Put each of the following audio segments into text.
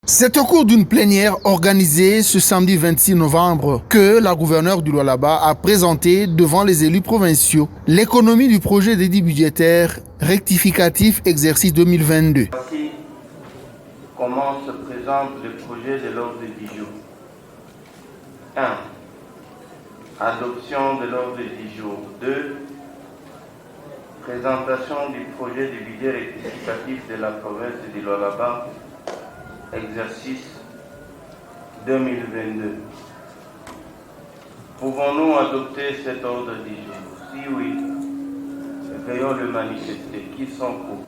C'est au cours d'une plénière organisée ce samedi 26 novembre que la gouverneure du Lualaba a présenté devant les élus provinciaux l'économie du projet d'édit budgétaire rectificatif exercice 2022. Voici comment se présente le projet de l'ordre du jour. 1. Adoption de l'ordre du jour. 2. Présentation du projet de budget rectificatif de la province du Lualaba, exercice 2022. Pouvons-nous adopter cet ordre du jour? Si oui, veuillons le manifester. Qui sont pour?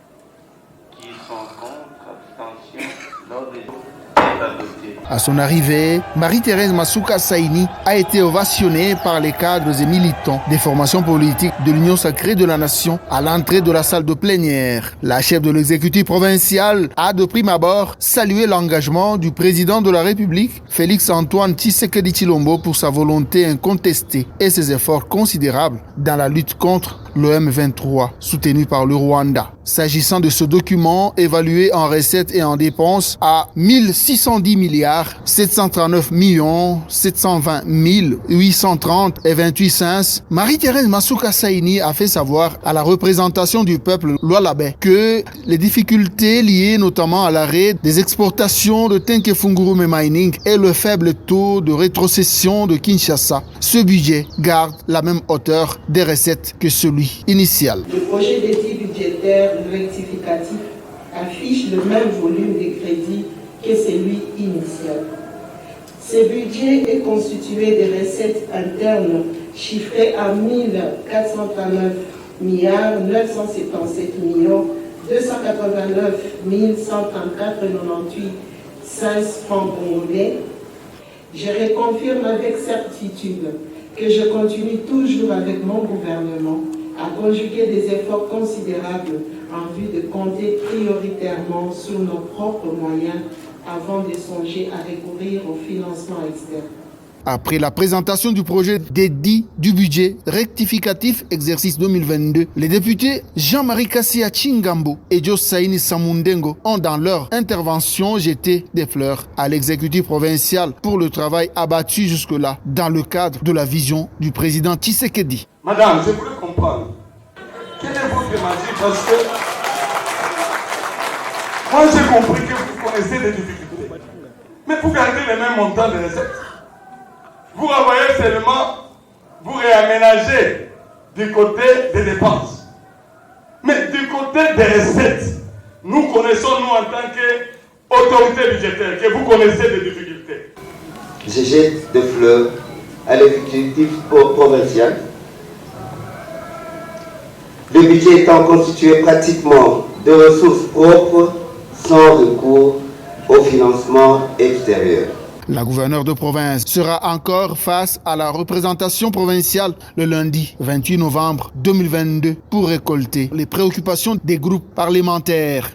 Qui sont contre? Abstention. L'ordre du jour est adopté. À son arrivée, Marie-Thérèse Masuka Saini a été ovationnée par les cadres et militants des formations politiques de l'Union sacrée de la Nation à l'entrée de la salle de plénière. La chef de l'exécutif provincial a de prime abord salué l'engagement du président de la République, Félix-Antoine Tshisekedi Tshilombo, pour sa volonté incontestée et ses efforts considérables dans la lutte contre le M23, soutenu par le Rwanda. S'agissant de ce document évalué en recettes et en dépenses à 1610 milliards 739 millions 720 830 et 28 cents, Marie-Thérèse Masuka Saini a fait savoir à la représentation du peuple lualabais que les difficultés liées notamment à l'arrêt des exportations de Tenke-Fungurume Mining et le faible taux de rétrocession de Kinshasa, ce budget garde la même hauteur des recettes que celui initial. Le projet d'édit budgétaire rectificatif affiche le même volume de crédits que celui initial. Ce budget est constitué de recettes internes chiffrées à 1439 milliards 977 millions 289 134 98 16 francs congolais. Je reconfirme avec certitude que je continue toujours avec mon gouvernement à conjuguer des efforts considérables en vue de compter prioritairement sur nos propres moyens avant de songer à recourir au financement externe. Après la présentation du projet d'édit du budget rectificatif exercice 2022, les députés Jean-Marie Kassia Chingambo et Josaini Samundengo ont dans leur intervention jeté des fleurs à l'exécutif provincial pour le travail abattu jusque-là dans le cadre de la vision du président Tshisekedi. Madame, je voulais comprendre. Quelle est votre magie? Parce que moi j'ai compris que vous connaissez des difficultés. Mais vous gardez les mêmes montants de recettes. Vous renvoyez seulement, vous réaménagez du côté des dépenses. Mais du côté des recettes, nous connaissons, nous en tant qu'autorité budgétaire, que vous connaissez des difficultés. Je jette des fleurs à l'exécutif provincial. Le budget étant constitué pratiquement de ressources propres sans recours au financement extérieur. La gouverneure de province sera encore face à la représentation provinciale le lundi 28 novembre 2022 pour récolter les préoccupations des groupes parlementaires.